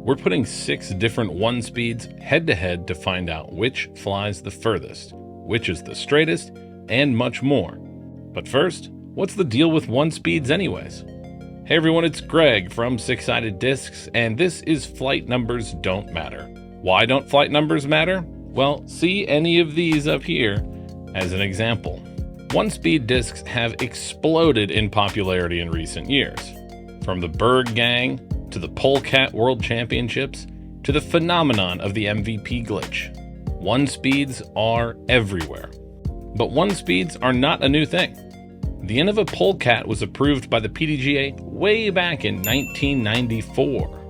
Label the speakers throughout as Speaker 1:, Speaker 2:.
Speaker 1: We're putting 6 different one-speeds head-to-head to find out which flies the furthest, which is the straightest, and much more. But first, what's the deal with one-speeds anyways? Hey everyone, it's Greg from Six Sided Discs, and this is Flight Numbers Don't Matter. Why don't flight numbers matter? Well, see any of these up here as an example. One-speed discs have exploded in popularity in recent years. From the Berg Gang, to the Polecat World Championships, to the phenomenon of the MVP glitch. One-speeds are everywhere. But one-speeds are not a new thing. The Innova Polecat was approved by the PDGA way back in 1994.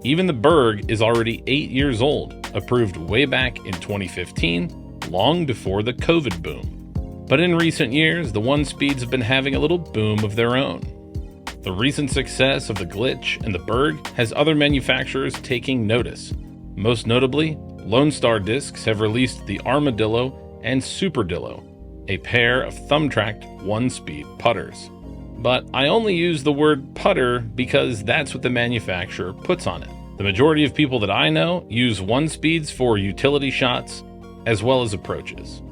Speaker 1: Even the Berg is already 8 years old, approved way back in 2015, long before the COVID boom. But in recent years, the one-speeds have been having a little boom of their own. The recent success of the Glitch and the Berg has other manufacturers taking notice. Most notably, Lone Star Discs have released the Armadillo and Superdillo, a pair of thumb-tracked one-speed putters. But I only use the word putter because that's what the manufacturer puts on it. The majority of people that I know use one-speeds for utility shots as well as approaches.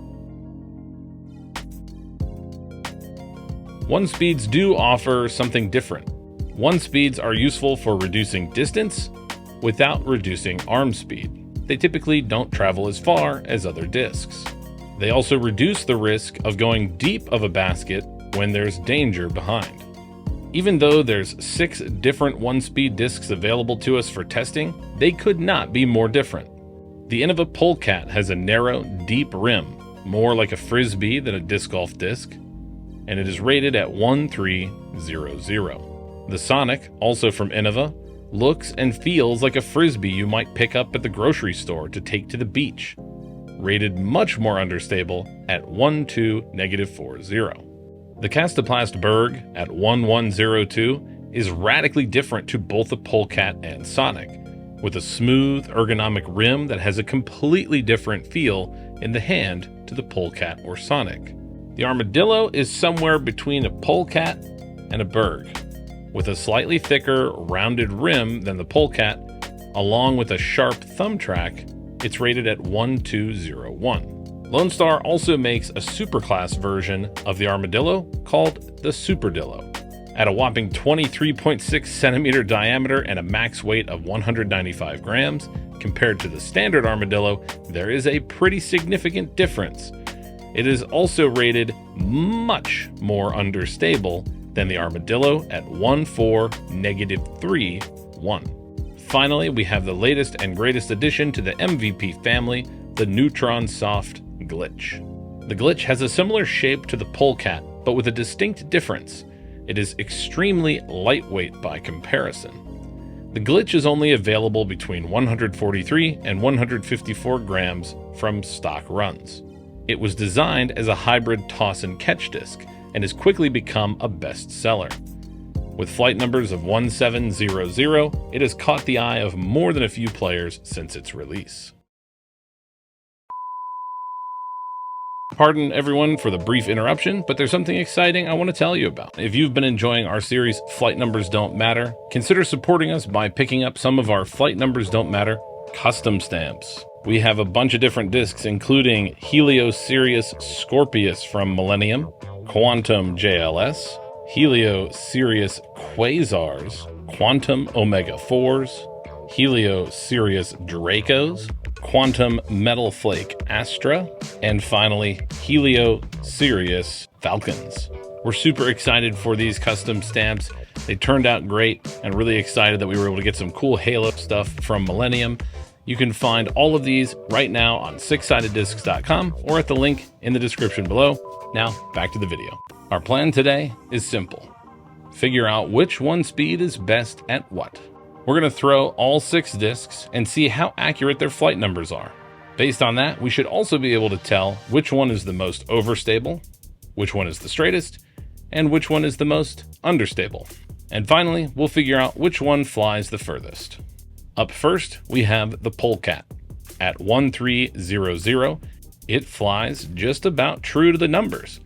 Speaker 1: One-speeds do offer something different. One-speeds are useful for reducing distance without reducing arm speed. They typically don't travel as far as other discs. They also reduce the risk of going deep of a basket when there's danger behind. Even though there's 6 different one-speed discs available to us for testing, they could not be more different. The Innova Polecat has a narrow, deep rim, more like a frisbee than a disc golf disc, and it is rated at 1300. The Sonic, also from Innova, looks and feels like a frisbee you might pick up at the grocery store to take to the beach, rated much more understable at 12-40. The Castoplast Berg at 1102 is radically different to both the Polecat and Sonic, with a smooth, ergonomic rim that has a completely different feel in the hand to the Polecat or Sonic. The Armadillo is somewhere between a Polecat and a Berg, with a slightly thicker, rounded rim than the Polecat, along with a sharp thumb track. It's rated at 1201. Lone Star also makes a superclass version of the Armadillo called the Superdillo. At a whopping 23.6 centimeter diameter and a max weight of 195 grams, compared to the standard Armadillo, there is a pretty significant difference. It is also rated much more understable than the Armadillo at 14-31. Finally, we have the latest and greatest addition to the MVP family, the Neutron Soft Glitch. The Glitch has a similar shape to the Polecat, but with a distinct difference. It is extremely lightweight by comparison. The Glitch is only available between 143 and 154 grams from stock runs. It was designed as a hybrid toss and catch disc and has quickly become a bestseller. With flight numbers of 1700, it has caught the eye of more than a few players since its release. Pardon everyone for the brief interruption, but there's something exciting I want to tell you about. If you've been enjoying our series, Flight Numbers Don't Matter, consider supporting us by picking up some of our Flight Numbers Don't Matter custom stamps. We have a bunch of different discs, including Helio Sirius Scorpius from Millennium, Quantum JLS, Helio Sirius Quasars, Quantum Omega 4s, Helio Sirius Dracos, Quantum Metal Flake Astra, and finally, Helio Sirius Falcons. We're super excited for these custom stamps. They turned out great and really excited that we were able to get some cool Halo stuff from Millennium. You can find all of these right now on sixsideddiscs.com or at the link in the description below. Now, back to the video. Our plan today is simple. Figure out which one speed is best at what. We're going to throw all 6 discs and see how accurate their flight numbers are. Based on that, we should also be able to tell which one is the most overstable, which one is the straightest, and which one is the most understable. And finally, we'll figure out which one flies the furthest. Up first, we have the Polecat. At 1300, it flies just about true to the numbers.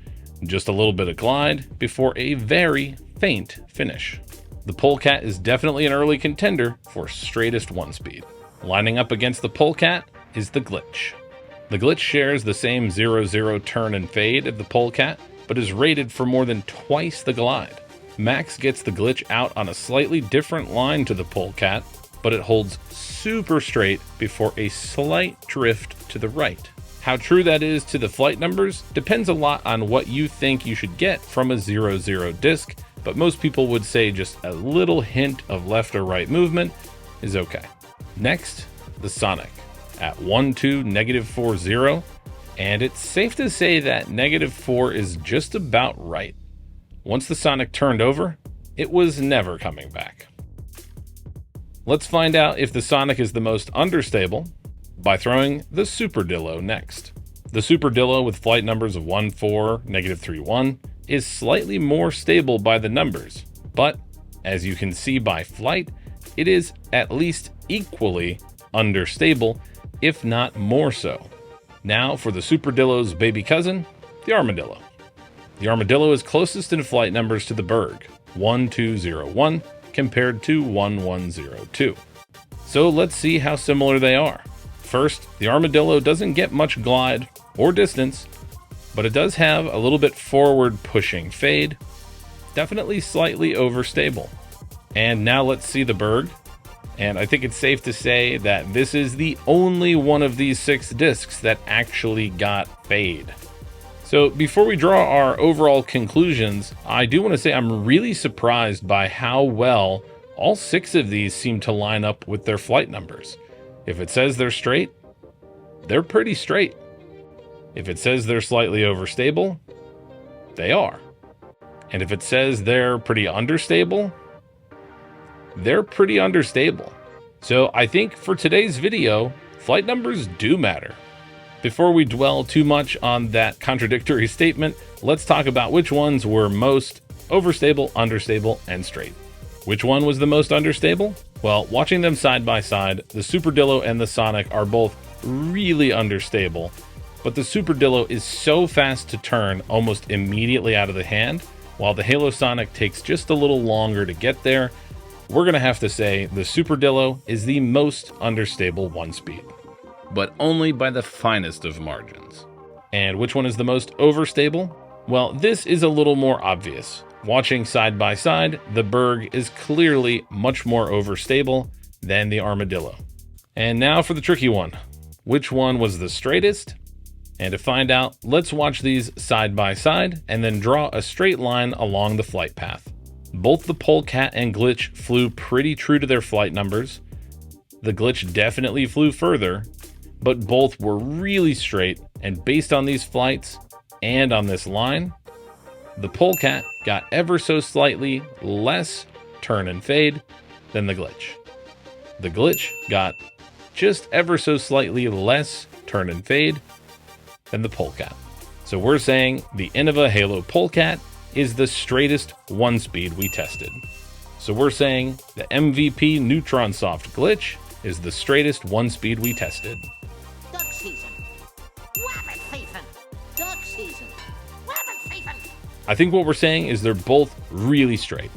Speaker 1: Just a little bit of glide before a very faint finish. The Polecat is definitely an early contender for straightest one-speed. Lining up against the Polecat is the Glitch. The Glitch shares the same 0-0 turn and fade of the Polecat, but is rated for more than twice the glide. Max gets the Glitch out on a slightly different line to the Polecat, but it holds super straight before a slight drift to the right. How true that is to the flight numbers depends a lot on what you think you should get from a 0-0 disc, but most people would say just a little hint of left or right movement is okay. Next, the Sonic at 1-2 -40, and it's safe to say that -4 is just about right. Once the Sonic turned over, it was never coming back. Let's find out if the Sonic is the most understable by throwing the Superdillo next. The Superdillo with flight numbers of 1-4, -31 is slightly more stable by the numbers, but as you can see by flight, it is at least equally understable, if not more so. Now for the Superdillo's baby cousin, the Armadillo. The Armadillo is closest in flight numbers to the Berg, 1201 compared to 1102. So let's see how similar they are. First, the Armadillo doesn't get much glide or distance, but it does have a little bit forward pushing fade, definitely slightly overstable. And now let's see the Berg, and I think it's safe to say that this is the only one of these 6 discs that actually got fade. So before we draw our overall conclusions, I do want to say I'm really surprised by how well all 6 of these seem to line up with their flight numbers. If it says they're straight, they're pretty straight. If it says they're slightly overstable, they are. And if it says they're pretty understable, they're pretty understable. So I think for today's video, flight numbers do matter. Before we dwell too much on that contradictory statement, let's talk about which ones were most overstable, understable, and straight. Which one was the most understable? Well, watching them side by side, the Superdillo and the Sonic are both really understable, but the Superdillo is so fast to turn almost immediately out of the hand, while the Halo Sonic takes just a little longer to get there. We're going to have to say the Superdillo is the most understable one-speed, but only by the finest of margins. And which one is the most overstable? Well, this is a little more obvious. Watching side by side, the Berg is clearly much more overstable than the Armadillo. And now for the tricky one. Which one was the straightest? And to find out, let's watch these side by side and then draw a straight line along the flight path. Both the Polecat and Glitch flew pretty true to their flight numbers. The Glitch definitely flew further, but both were really straight, and based on these flights and on this line, the Polecat got ever so slightly less turn and fade than the Glitch. The Glitch got just ever so slightly less turn and fade than the Polecat. So we're saying the Innova Halo Polecat is the straightest one-speed we tested. So we're saying the MVP Neutron Soft Glitch is the straightest one-speed we tested.
Speaker 2: Duck season. Rabbit season. Duck season. Rabbit season.
Speaker 1: I think what we're saying is they're both really straight.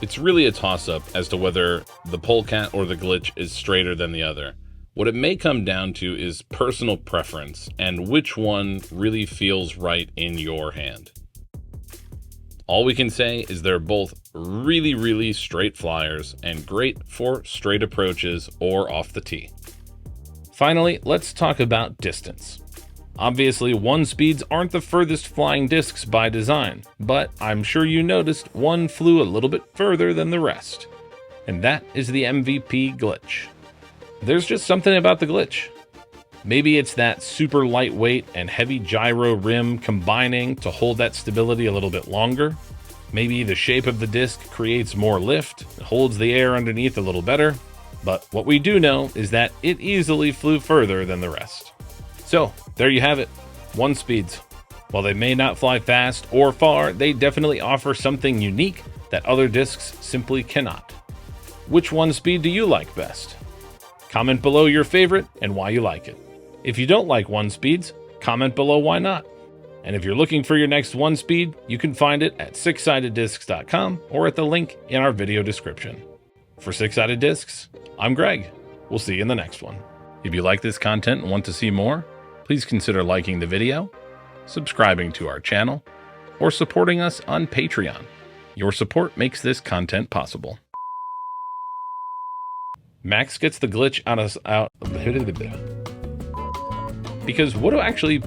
Speaker 1: It's really a toss-up as to whether the Polecat or the Glitch is straighter than the other. What it may come down to is personal preference and which one really feels right in your hand. All we can say is they're both really, really straight flyers and great for straight approaches or off the tee. Finally, let's talk about distance. Obviously, one-speeds aren't the furthest flying discs by design, but I'm sure you noticed one flew a little bit further than the rest, and that is the MVP Glitch. There's just something about the Glitch. Maybe it's that super lightweight and heavy gyro rim combining to hold that stability a little bit longer. Maybe the shape of the disc creates more lift, it holds the air underneath a little better. But what we do know is that it easily flew further than the rest. So there you have it, one-speeds. While they may not fly fast or far, they definitely offer something unique that other discs simply cannot. Which one-speed do you like best? Comment below your favorite and why you like it. If you don't like one-speeds, comment below why not. And if you're looking for your next one speed, you can find it at sixsideddiscs.com or at the link in our video description. For Six Sided Discs, I'm Greg. We'll see you in the next one. If you like this content and want to see more, please consider liking the video, subscribing to our channel, or supporting us on Patreon. Your support makes this content possible. Max gets the glitch out because what do actually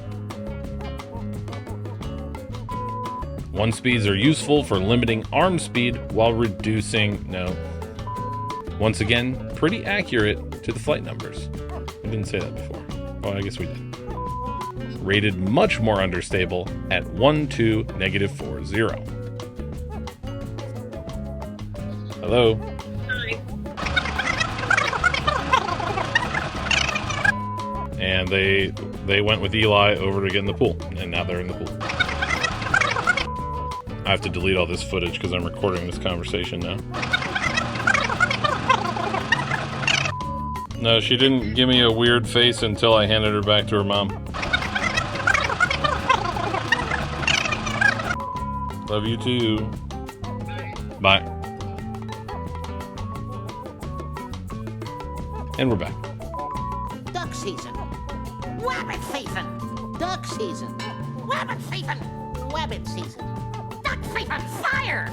Speaker 1: one speeds are useful for limiting arm speed while reducing once again pretty accurate to the flight numbers. We didn't say that before. Oh, I guess we did. Rated much more understable at 12-40. Hello. And they went with Eli over to get in the pool, and now they're in the pool. I have to delete all this footage because I'm recording this conversation now. No, she didn't give me a weird face until I handed her back to her mom. Love you too. Bye. And we're back.
Speaker 2: Duck season. Wabbit thiefin'. Duck season. Wabbit thiefin'. Wabbit season. Duck thiefin' fire!